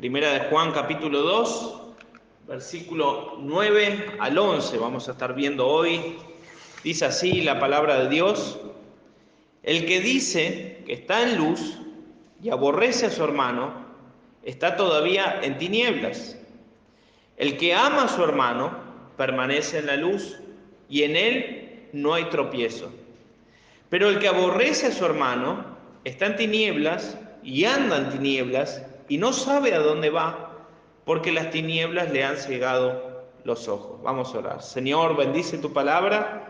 Primera de Juan capítulo 2, versículo 9 al 11, vamos a estar viendo hoy. Dice así la palabra de Dios: el que dice que está en luz y aborrece a su hermano, está todavía en tinieblas. El que ama a su hermano permanece en la luz y en él no hay tropiezo. Pero el que aborrece a su hermano está en tinieblas y anda en tinieblas y no sabe a dónde va, porque las tinieblas le han cegado los ojos. Vamos a orar. Señor, bendice tu palabra.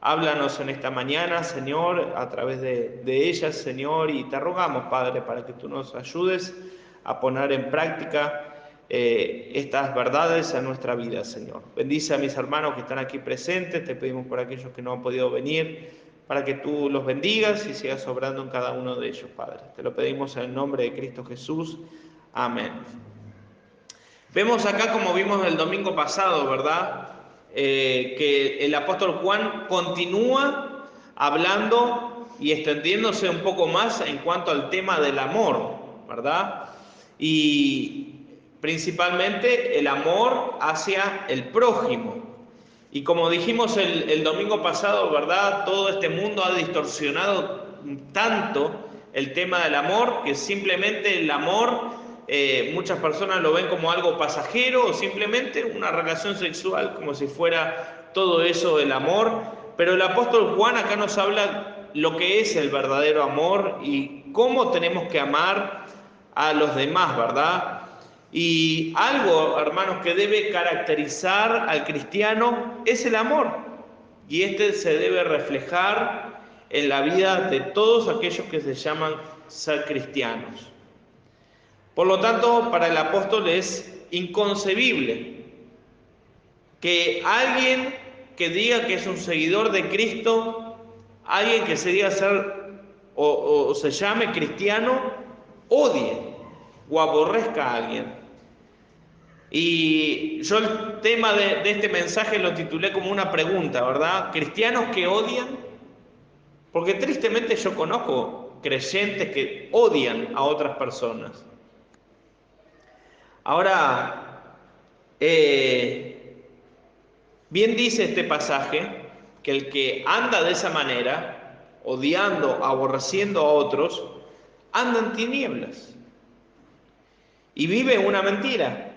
Háblanos en esta mañana, Señor, a través de ella, Señor, y te rogamos, Padre, para que tú nos ayudes a poner en práctica estas verdades en nuestra vida, Señor. Bendice a mis hermanos que están aquí presentes, te pedimos por aquellos que no han podido venir, para que tú los bendigas y sigas obrando en cada uno de ellos, Padre. Te lo pedimos en el nombre de Cristo Jesús. Amén. Vemos acá, como vimos el domingo pasado, ¿verdad? Que el apóstol Juan continúa hablando y extendiéndose un poco más en cuanto al tema del amor, ¿verdad? Y principalmente el amor hacia el prójimo. Y como dijimos el domingo pasado, ¿verdad? Todo este mundo ha distorsionado tanto el tema del amor, que simplemente el amor, muchas personas lo ven como algo pasajero o simplemente una relación sexual, como si fuera todo eso el amor. Pero el apóstol Juan acá nos habla lo que es el verdadero amor y cómo tenemos que amar a los demás, ¿verdad? Y algo, hermanos, que debe caracterizar al cristiano es el amor. Y este se debe reflejar en la vida de todos aquellos que se llaman ser cristianos. Por lo tanto, para el apóstol es inconcebible que alguien que diga que es un seguidor de Cristo, alguien que se diga ser o se llame cristiano, odie o aborrezca a alguien. Y yo el tema de este mensaje lo titulé como una pregunta, ¿verdad? ¿Cristianos que odian? Porque tristemente yo conozco creyentes que odian a otras personas. Ahora, bien dice este pasaje que el que anda de esa manera, odiando, aborreciendo a otros, anda en tinieblas y vive una mentira,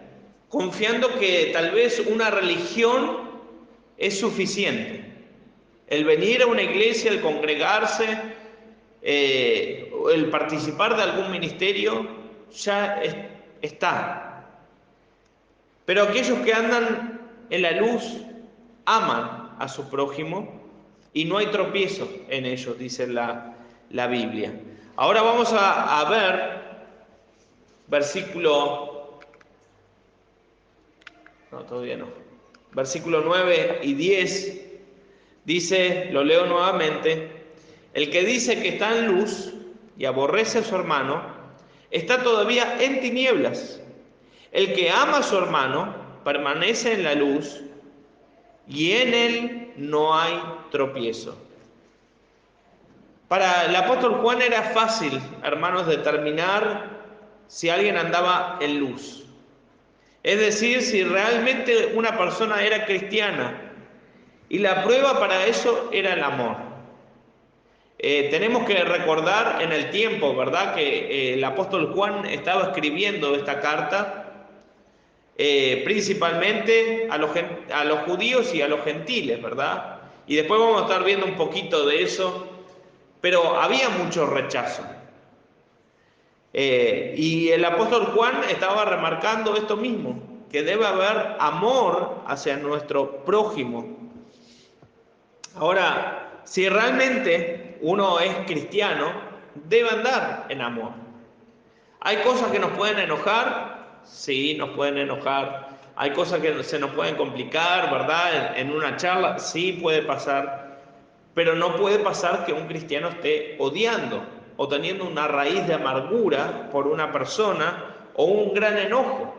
confiando que tal vez una religión es suficiente. El venir a una iglesia, el congregarse, el participar de algún ministerio, ya está. Pero aquellos que andan en la luz aman a su prójimo y no hay tropiezo en ellos, dice la Biblia. Ahora vamos a ver versículo... No, todavía no. Versículo 9 y 10 dice, lo leo nuevamente: el que dice que está en luz y aborrece a su hermano, está todavía en tinieblas. El que ama a su hermano permanece en la luz y en él no hay tropiezo. Para el apóstol Juan era fácil, hermanos, determinar si alguien andaba en luz. Es decir, si realmente una persona era cristiana. Y la prueba para eso era el amor. Tenemos que recordar en el tiempo, ¿verdad?, que el apóstol Juan estaba escribiendo esta carta principalmente a los judíos y a los gentiles, ¿verdad? Y después vamos a estar viendo un poquito de eso, pero había mucho rechazo. Y el apóstol Juan estaba remarcando esto mismo, que debe haber amor hacia nuestro prójimo. Ahora, si realmente uno es cristiano, debe andar en amor. ¿Hay cosas que nos pueden enojar? Sí, nos pueden enojar. ¿Hay cosas que se nos pueden complicar, verdad? En una charla, sí puede pasar. Pero no puede pasar que un cristiano esté odiando o teniendo una raíz de amargura por una persona o un gran enojo.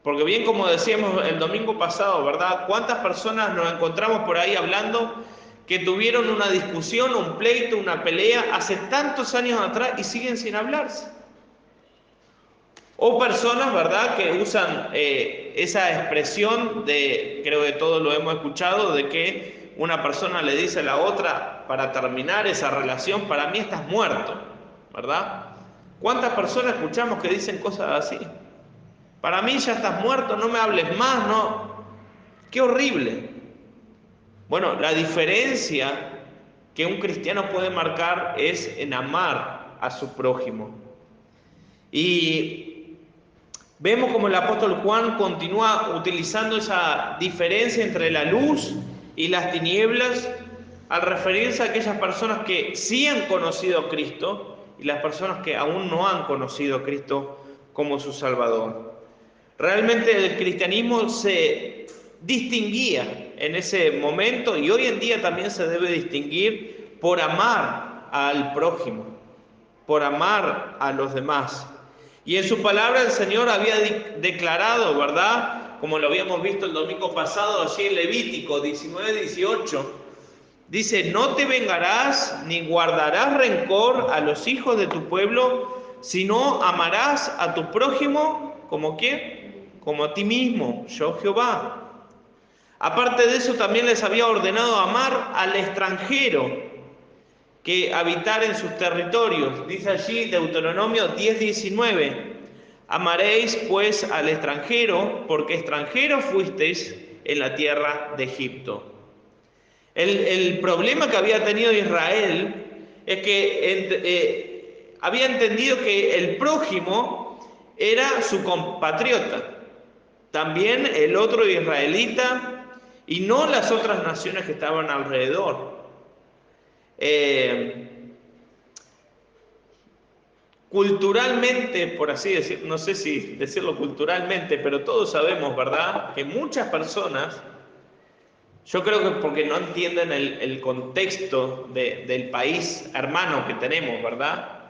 Porque bien, como decíamos el domingo pasado, ¿verdad? ¿Cuántas personas nos encontramos por ahí hablando que tuvieron una discusión, un pleito, una pelea hace tantos años atrás y siguen sin hablarse? O personas, ¿verdad?, que usan esa expresión de, creo que todos lo hemos escuchado, de que una persona le dice a la otra para terminar esa relación: para mí estás muerto, ¿verdad? ¿Cuántas personas escuchamos que dicen cosas así? Para mí ya estás muerto, no me hables más, no. ¡Qué horrible! Bueno, la diferencia que un cristiano puede marcar es en amar a su prójimo. Y vemos como el apóstol Juan continúa utilizando esa diferencia entre la luz y las tinieblas al referirse a aquellas personas que sí han conocido a Cristo y las personas que aún no han conocido a Cristo como su Salvador. Realmente el cristianismo se distinguía en ese momento, y hoy en día también se debe distinguir por amar al prójimo, por amar a los demás. Y en su palabra el Señor había declarado, ¿verdad?, como lo habíamos visto el domingo pasado allí en Levítico 19:18, dice: no te vengarás ni guardarás rencor a los hijos de tu pueblo, sino amarás a tu prójimo como ¿quién? Como a ti mismo, yo Jehová. Aparte de eso, también les había ordenado amar al extranjero que habitar en sus territorios. Dice allí Deuteronomio 10:19: amaréis pues al extranjero, porque extranjeros fuisteis en la tierra de Egipto. El problema que había tenido Israel es que había entendido que el prójimo era su compatriota, también el otro israelita, y no las otras naciones que estaban alrededor. Culturalmente, por así decir, no sé si decirlo culturalmente, pero todos sabemos, ¿verdad?, que muchas personas, yo creo que porque no entienden el contexto del país hermano que tenemos, ¿verdad?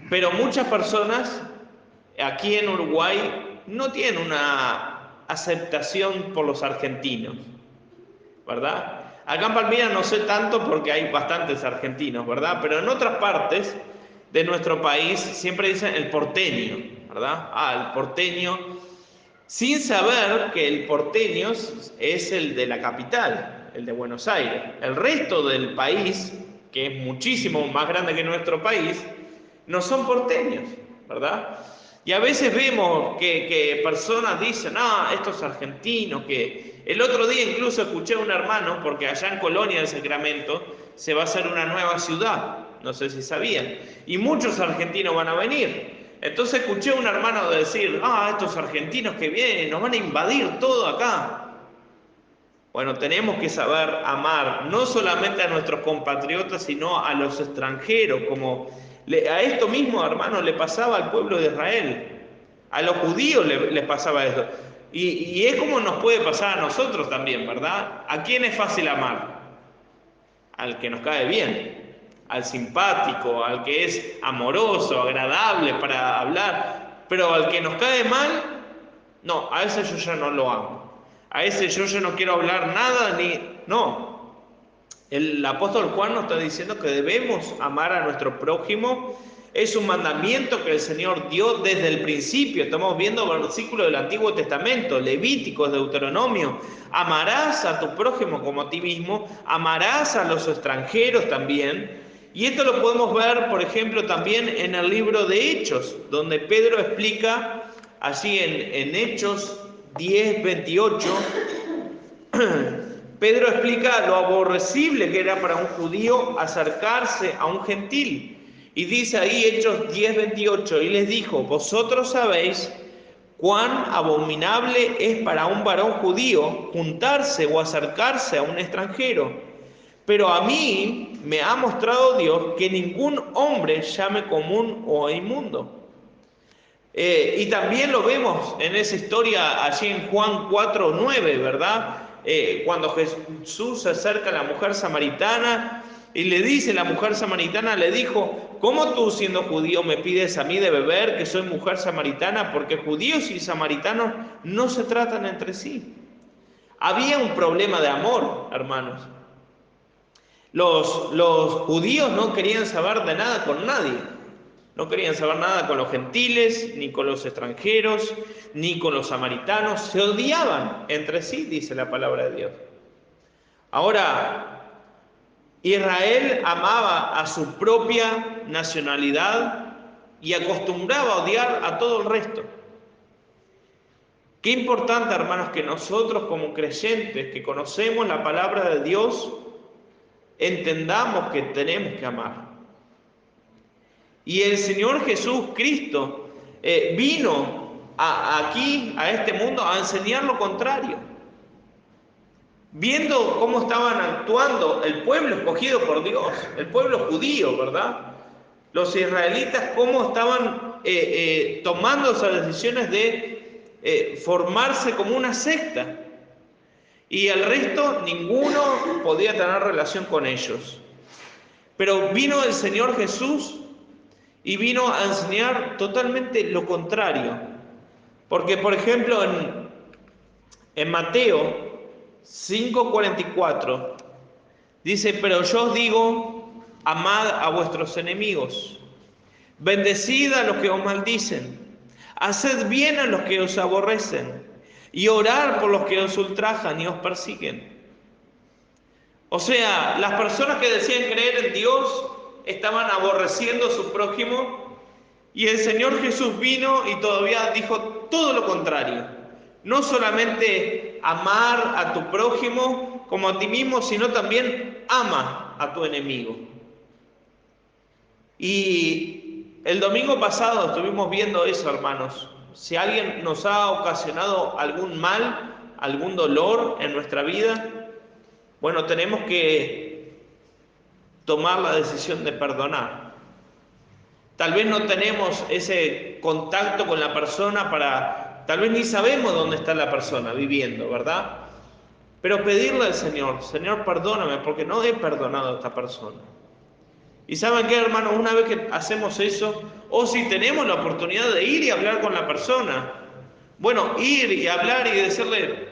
Pero muchas personas aquí en Uruguay no tienen una aceptación por los argentinos, ¿verdad? Acá en Palmira no sé tanto porque hay bastantes argentinos, ¿verdad? Pero en otras partes de nuestro país siempre dicen el porteño, ¿verdad? El porteño, sin saber que el porteño es el de la capital, el de Buenos Aires. El resto del país, que es muchísimo más grande que nuestro país, no son porteños, ¿verdad? Y a veces vemos que personas dicen: estos argentinos, que el otro día incluso escuché a un hermano, porque allá en Colonia del Sacramento se va a hacer una nueva ciudad, no sé si sabían, y muchos argentinos van a venir. Entonces escuché a un hermano decir: estos argentinos que vienen nos van a invadir todo acá. Bueno, tenemos que saber amar no solamente a nuestros compatriotas, sino a los extranjeros, como a esto mismo, hermano, le pasaba al pueblo de Israel. A los judíos les pasaba eso. Y es como nos puede pasar a nosotros también, ¿verdad? ¿A quién es fácil amar? Al que nos cae bien, al simpático, al que es amoroso, agradable para hablar. Pero al que nos cae mal, no, a ese yo ya no lo amo. A ese yo ya no quiero hablar nada, no. El apóstol Juan nos está diciendo que debemos amar a nuestro prójimo. Es un mandamiento que el Señor dio desde el principio. Estamos viendo versículos del Antiguo Testamento, Levíticos, Deuteronomio. Amarás a tu prójimo como a ti mismo, amarás a los extranjeros también. Y esto lo podemos ver, por ejemplo, también en el libro de Hechos, donde Pedro explica, allí en Hechos 10:28, Pedro explica lo aborrecible que era para un judío acercarse a un gentil. Y dice ahí Hechos 10:28, y les dijo: vosotros sabéis cuán abominable es para un varón judío juntarse o acercarse a un extranjero. Pero a mí me ha mostrado Dios que ningún hombre llame común o inmundo. Y también lo vemos en esa historia allí en Juan 4:9, ¿verdad? Cuando Jesús se acerca a la mujer samaritana y le dice, la mujer samaritana le dijo: ¿cómo tú, siendo judío, me pides a mí de beber, que soy mujer samaritana? Porque judíos y samaritanos no se tratan entre sí. Había un problema de amor, hermanos. Los judíos no querían saber de nada con nadie. No querían saber nada con los gentiles, ni con los extranjeros, ni con los samaritanos. Se odiaban entre sí, dice la palabra de Dios. Ahora, Israel amaba a su propia nacionalidad y acostumbraba a odiar a todo el resto. Qué importante, hermanos, que nosotros como creyentes que conocemos la palabra de Dios, entendamos que tenemos que amar. Y el Señor Jesús Cristo vino aquí, a este mundo, a enseñar lo contrario. Viendo cómo estaban actuando el pueblo escogido por Dios, el pueblo judío, ¿verdad? Los israelitas, cómo estaban tomando esas decisiones de formarse como una secta. Y el resto, ninguno podía tener relación con ellos. Pero vino el Señor Jesús y vino a enseñar totalmente lo contrario. Porque, por ejemplo, en Mateo 5:44 dice: pero yo os digo, amad a vuestros enemigos, bendecid a los que os maldicen, haced bien a los que os aborrecen, y orad por los que os ultrajan y os persiguen. O sea, las personas que decían creer en Dios estaban aborreciendo a su prójimo, y el Señor Jesús vino y todavía dijo todo lo contrario. No solamente amar a tu prójimo como a ti mismo, sino también ama a tu enemigo. Y el domingo pasado estuvimos viendo eso, hermanos. Si alguien nos ha ocasionado algún mal, algún dolor en nuestra vida, bueno, tenemos que tomar la decisión de perdonar. Tal vez no tenemos ese contacto con la persona tal vez ni sabemos dónde está la persona viviendo, ¿verdad? Pero pedirle al Señor: Señor, perdóname porque no he perdonado a esta persona. Y ¿saben qué, hermanos? Una vez que hacemos eso, o si tenemos la oportunidad de ir y hablar con la persona, bueno, ir y hablar y decirle: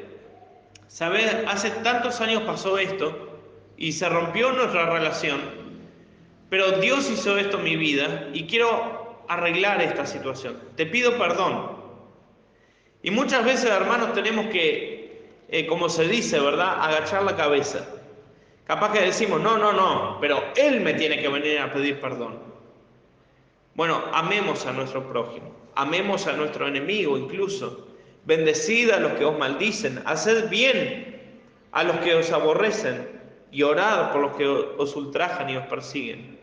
¿sabes? Hace tantos años pasó esto y se rompió nuestra relación, pero Dios hizo esto en mi vida y quiero arreglar esta situación. Te pido perdón. Y muchas veces, hermanos, tenemos que, como se dice, ¿verdad?, agachar la cabeza. Capaz que decimos: no, pero Él me tiene que venir a pedir perdón. Bueno, amemos a nuestro prójimo, amemos a nuestro enemigo incluso. Bendecid a los que os maldicen, haced bien a los que os aborrecen y orad por los que os ultrajan y os persiguen.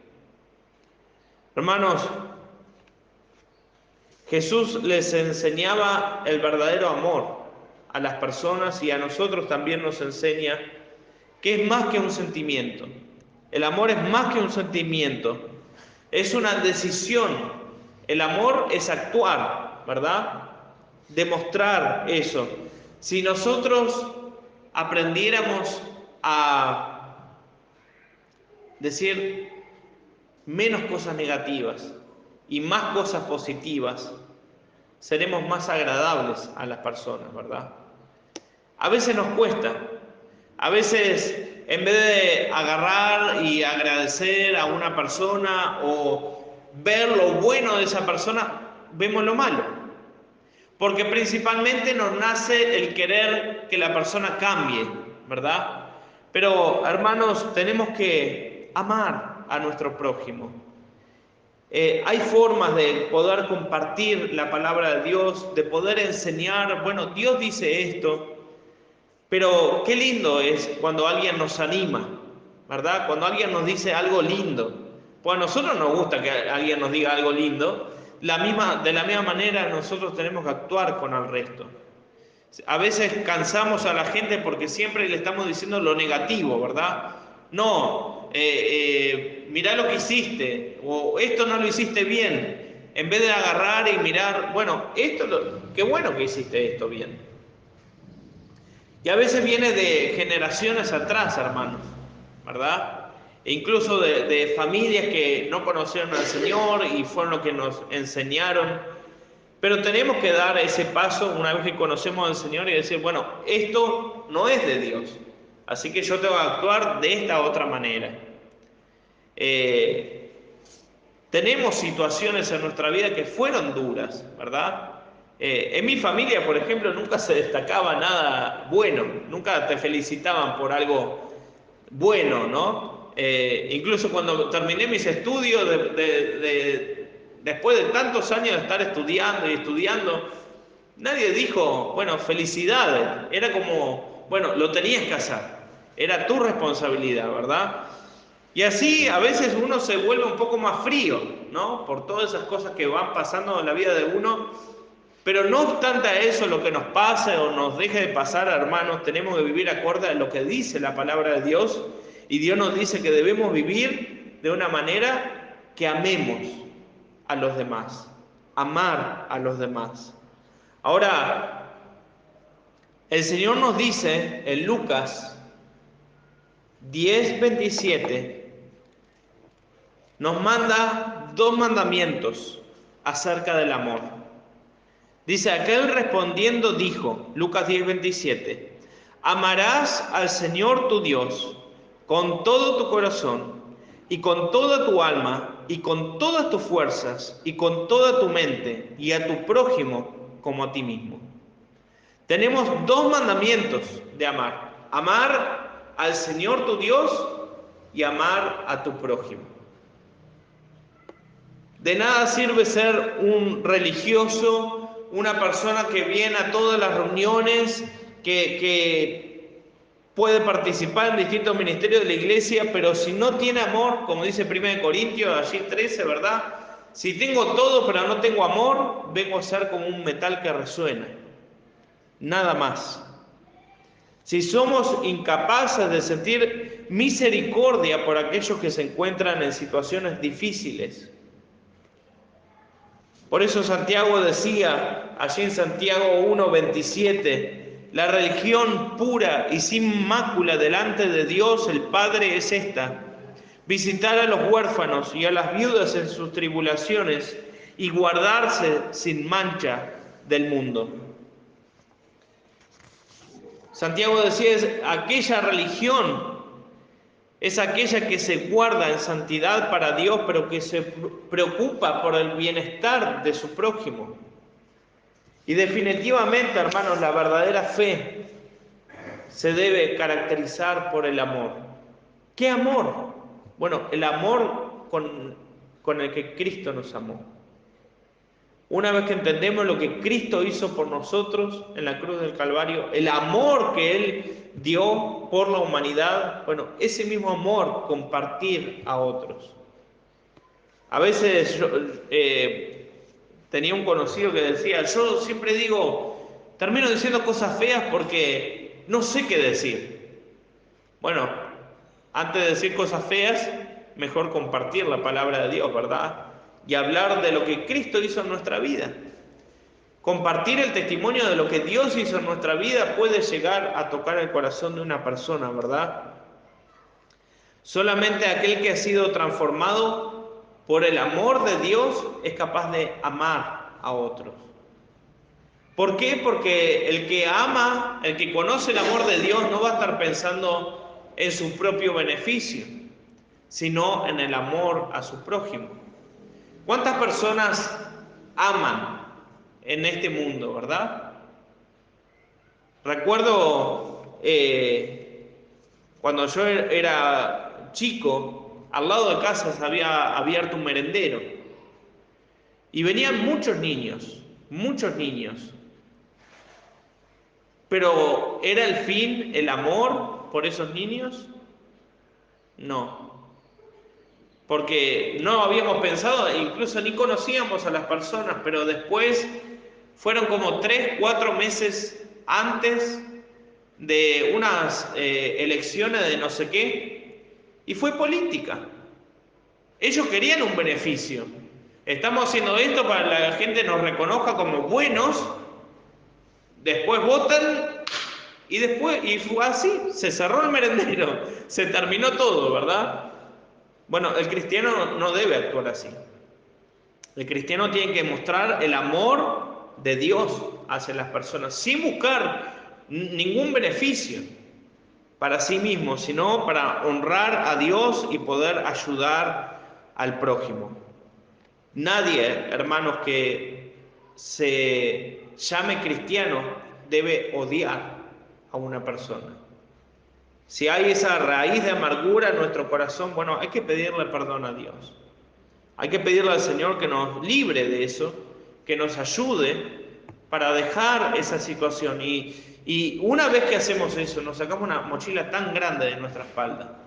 Hermanos, Jesús les enseñaba el verdadero amor a las personas, y a nosotros también nos enseña que es más que un sentimiento. El amor es más que un sentimiento, es una decisión. El amor es actuar, ¿verdad? Demostrar eso. Si nosotros aprendiéramos a decir menos cosas negativas y más cosas positivas, seremos más agradables a las personas, ¿verdad? A veces nos cuesta, a veces en vez de agarrar y agradecer a una persona o ver lo bueno de esa persona, vemos lo malo. Porque principalmente nos nace el querer que la persona cambie, ¿verdad? Pero, hermanos, tenemos que amar a nuestro prójimo. Hay formas de poder compartir la palabra de Dios, de poder enseñar: bueno, Dios dice esto. Pero qué lindo es cuando alguien nos anima, ¿verdad? Cuando alguien nos dice algo lindo. Pues a nosotros nos gusta que alguien nos diga algo lindo. De la misma manera nosotros tenemos que actuar con el resto. A veces cansamos a la gente porque siempre le estamos diciendo lo negativo, ¿verdad? No, mirá lo que hiciste, o esto no lo hiciste bien. En vez de agarrar y mirar: bueno, qué bueno que hiciste esto bien. Y a veces viene de generaciones atrás, hermanos, ¿verdad? E incluso de familias que no conocieron al Señor y fueron los que nos enseñaron. Pero tenemos que dar ese paso una vez que conocemos al Señor y decir: bueno, esto no es de Dios, así que yo tengo que actuar de esta otra manera. tenemos situaciones en nuestra vida que fueron duras, ¿verdad? En mi familia, por ejemplo, nunca se destacaba nada bueno, nunca te felicitaban por algo bueno, ¿no? Incluso cuando terminé mis estudios, después de tantos años de estar estudiando y estudiando, nadie dijo, bueno, felicidades. Era como, bueno, lo tenías que hacer. Era tu responsabilidad, ¿verdad? Y así a veces uno se vuelve un poco más frío, ¿no? Por todas esas cosas que van pasando en la vida de uno. Pero no obstante a eso, lo que nos pase o nos deje de pasar, hermanos, tenemos que vivir acorde a lo que dice la palabra de Dios. Y Dios nos dice que debemos vivir de una manera que amemos a los demás, amar a los demás. Ahora, el Señor nos dice en Lucas 10:27, nos manda dos mandamientos acerca del amor. Dice, aquel respondiendo dijo, Lucas 10:27, amarás al Señor tu Dios con todo tu corazón y con toda tu alma y con todas tus fuerzas y con toda tu mente y a tu prójimo como a ti mismo. Tenemos dos mandamientos de amar. Amar al Señor tu Dios y amar a tu prójimo. De nada sirve ser un religioso, una persona que viene a todas las reuniones, que puede participar en distintos ministerios de la iglesia, pero si no tiene amor, como dice 1 Corintios, allí 13, ¿verdad? Si tengo todo pero no tengo amor, vengo a ser como un metal que resuena. Nada más. Si somos incapaces de sentir misericordia por aquellos que se encuentran en situaciones difíciles. Por eso Santiago decía, allí en Santiago 1:27, la religión pura y sin mácula delante de Dios el Padre es esta: visitar a los huérfanos y a las viudas en sus tribulaciones y guardarse sin mancha del mundo. Santiago decía, es aquella religión, es aquella que se guarda en santidad para Dios, pero que se preocupa por el bienestar de su prójimo. Y definitivamente, hermanos, la verdadera fe se debe caracterizar por el amor. ¿Qué amor? Bueno, el amor con el que Cristo nos amó. Una vez que entendemos lo que Cristo hizo por nosotros en la cruz del Calvario, el amor que Él dio por la humanidad, bueno, ese mismo amor compartir a otros. A veces yo tenía un conocido que decía, yo siempre termino diciendo cosas feas porque no sé qué decir. Bueno, antes de decir cosas feas, mejor compartir la palabra de Dios, ¿verdad? Y hablar de lo que Cristo hizo en nuestra vida. Compartir el testimonio de lo que Dios hizo en nuestra vida puede llegar a tocar el corazón de una persona, ¿verdad? Solamente aquel que ha sido transformado por el amor de Dios es capaz de amar a otros. ¿Por qué? Porque el que ama, el que conoce el amor de Dios, no va a estar pensando en su propio beneficio, sino en el amor a su prójimo. ¿Cuántas personas aman en este mundo, verdad? Recuerdo cuando yo era chico, al lado de casa se había abierto un merendero y venían muchos niños, pero ¿era el fin el amor por esos niños? No. Porque no habíamos pensado, incluso ni conocíamos a las personas, pero después fueron como 3, 4 meses antes de unas elecciones de no sé qué, y fue política. Ellos querían un beneficio. Estamos haciendo esto para que la gente nos reconozca como buenos, después votan y fue así, se cerró el merendero, se terminó todo, ¿verdad? Bueno, el cristiano no debe actuar así. El cristiano tiene que mostrar el amor de Dios hacia las personas, sin buscar ningún beneficio para sí mismo, sino para honrar a Dios y poder ayudar al prójimo. Nadie, hermanos, que se llame cristiano debe odiar a una persona. Si hay esa raíz de amargura en nuestro corazón, bueno, hay que pedirle perdón a Dios. Hay que pedirle al Señor que nos libre de eso, que nos ayude para dejar esa situación. Y una vez que hacemos eso, nos sacamos una mochila tan grande de nuestra espalda.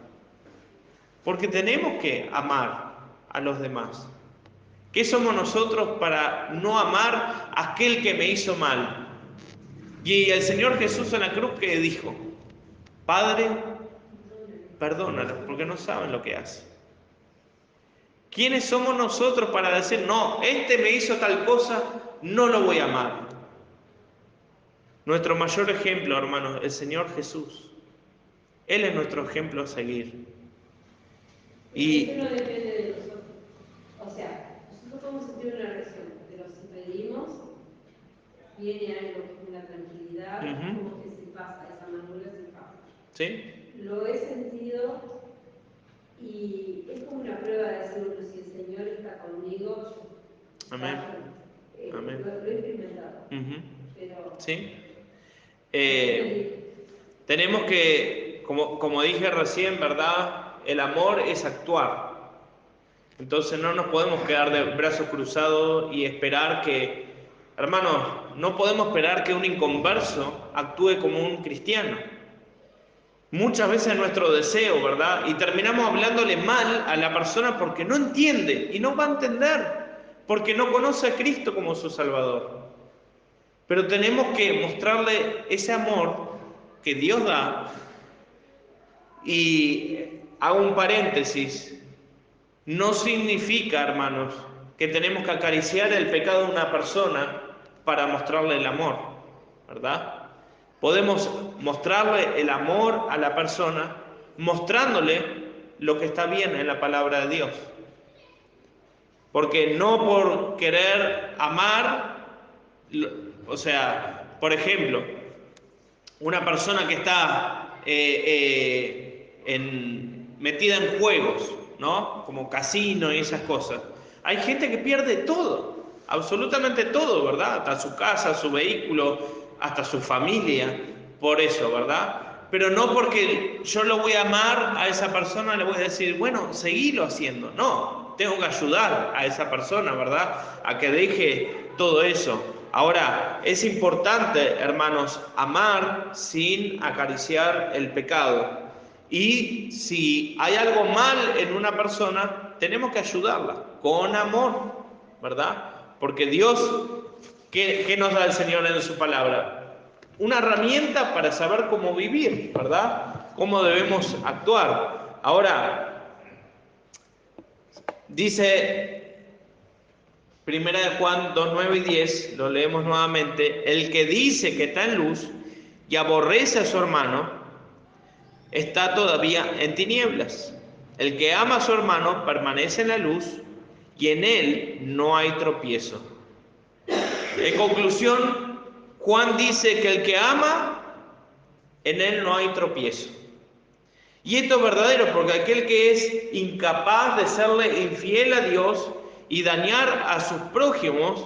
Porque tenemos que amar a los demás. ¿Qué somos nosotros para no amar a aquel que me hizo mal? Y el Señor Jesús en la cruz, que dijo: Padre, perdónalos, porque no saben lo que hacen. ¿Quiénes somos nosotros para decir, no, este me hizo tal cosa, no lo voy a amar? Nuestro mayor ejemplo, hermanos, el Señor Jesús. Él es nuestro ejemplo a seguir. Y eso no depende de nosotros. O sea, nosotros podemos sentir una reacción, pero si pedimos, viene algo, una tranquilidad, como que se pasa, esa amargura se pasa. ¿Sí? Lo he sentido y es como una prueba de decir, bueno, si el Señor está conmigo, Amén. Amén. Lo he experimentado. Pero, ¿sí? Tenemos que, como dije recién, ¿verdad? El amor es actuar. Entonces no nos podemos quedar de brazos cruzados y esperar que, hermanos, no podemos esperar que un inconverso actúe como un cristiano. Muchas veces es nuestro deseo, ¿verdad? Y terminamos hablándole mal a la persona porque no entiende y no va a entender, porque no conoce a Cristo como su Salvador. Pero tenemos que mostrarle ese amor que Dios da. Y hago un paréntesis, no significa, hermanos, que tenemos que acariciar el pecado de una persona para mostrarle el amor, ¿verdad? Podemos mostrarle el amor a la persona mostrándole lo que está bien en la palabra de Dios. Porque no por querer amar, o sea, por ejemplo, una persona que está metida en juegos, ¿no? Como casino y esas cosas. Hay gente que pierde todo, absolutamente todo, ¿verdad? Hasta su casa, su vehículo, hasta su familia, por eso, ¿verdad? Pero no porque yo lo voy a amar a esa persona, le voy a decir, bueno, seguilo haciendo. No, tengo que ayudar a esa persona, ¿verdad? A que deje todo eso. Ahora, es importante, hermanos, amar sin acariciar el pecado. Y si hay algo mal en una persona, tenemos que ayudarla con amor, ¿verdad? Porque Dios, ¿qué nos da el Señor en su palabra? Una herramienta para saber cómo vivir, ¿verdad? Cómo debemos actuar. Ahora, dice 1 Juan 2, 9 y 10, lo leemos nuevamente: el que dice que está en luz y aborrece a su hermano, está todavía en tinieblas. El que ama a su hermano permanece en la luz y en él no hay tropiezo. En conclusión, Juan dice que el que ama, en él no hay tropiezo. Y esto es verdadero porque aquel que es incapaz de serle infiel a Dios y dañar a sus prójimos,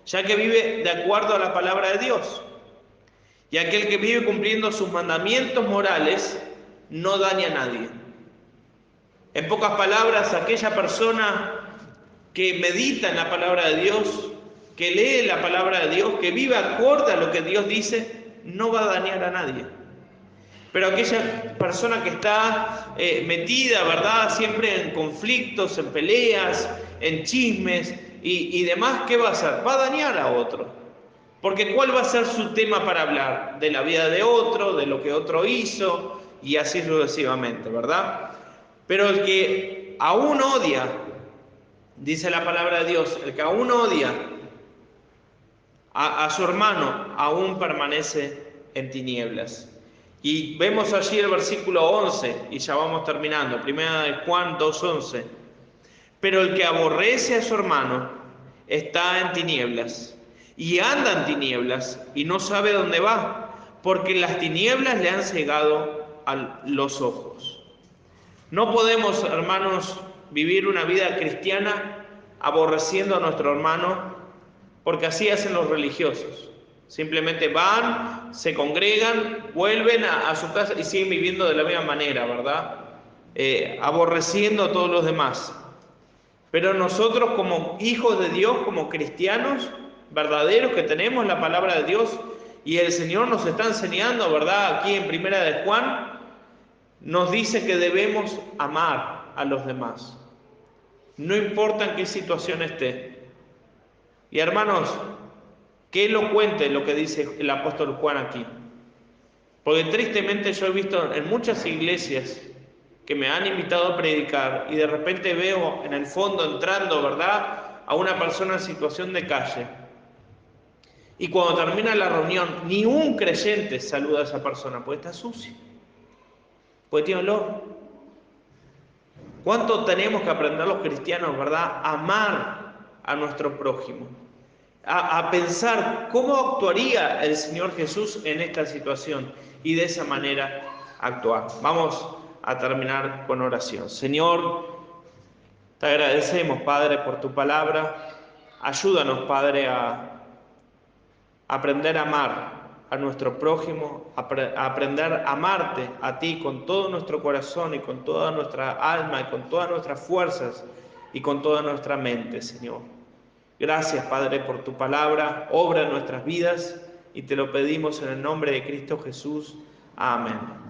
ya que vive de acuerdo a la palabra de Dios. Y aquel que vive cumpliendo sus mandamientos morales, no daña a nadie. En pocas palabras, aquella persona que medita en la palabra de Dios, que lee la palabra de Dios, que vive acorde a lo que Dios dice, no va a dañar a nadie. Pero aquella persona que está metida, ¿verdad?, siempre en conflictos, en peleas, en chismes y demás, ¿qué va a hacer? Va a dañar a otro. Porque ¿cuál va a ser su tema para hablar? De la vida de otro, de lo que otro hizo y así sucesivamente, ¿verdad? Pero el que aún odia, dice la palabra de Dios, el que aún odia a su hermano, aún permanece en tinieblas. Y vemos allí el versículo 11, y ya vamos terminando, 1 Juan 2:11. Pero el que aborrece a su hermano está en tinieblas, y anda en tinieblas, y no sabe dónde va, porque las tinieblas le han cegado los ojos. No podemos, hermanos, vivir una vida cristiana aborreciendo a nuestro hermano, porque así hacen los religiosos. Simplemente van, se congregan, vuelven a su casa y siguen viviendo de la misma manera, ¿verdad? Aborreciendo a todos los demás. Pero nosotros como hijos de Dios, como cristianos verdaderos que tenemos la palabra de Dios, y el Señor nos está enseñando, ¿verdad? Aquí en Primera de Juan, nos dice que debemos amar a los demás. No importa en qué situación esté. Y hermanos, qué elocuente lo que dice el apóstol Juan aquí. Porque tristemente yo he visto en muchas iglesias que me han invitado a predicar y de repente veo en el fondo entrando, ¿verdad?, a una persona en situación de calle. Y cuando termina la reunión, ni un creyente saluda a esa persona, porque está sucio, porque tiene olor. ¿Cuánto tenemos que aprender los cristianos, verdad?, a amar a nuestro prójimo, a pensar cómo actuaría el Señor Jesús en esta situación y de esa manera actuar. Vamos a terminar con oración. Señor, te agradecemos, Padre, por tu palabra. Ayúdanos, Padre, a aprender a amar a nuestro prójimo, a aprender a amarte a ti con todo nuestro corazón y con toda nuestra alma y con todas nuestras fuerzas y con toda nuestra mente, Señor. Gracias, Padre, por tu palabra, obra en nuestras vidas, y te lo pedimos en el nombre de Cristo Jesús. Amén.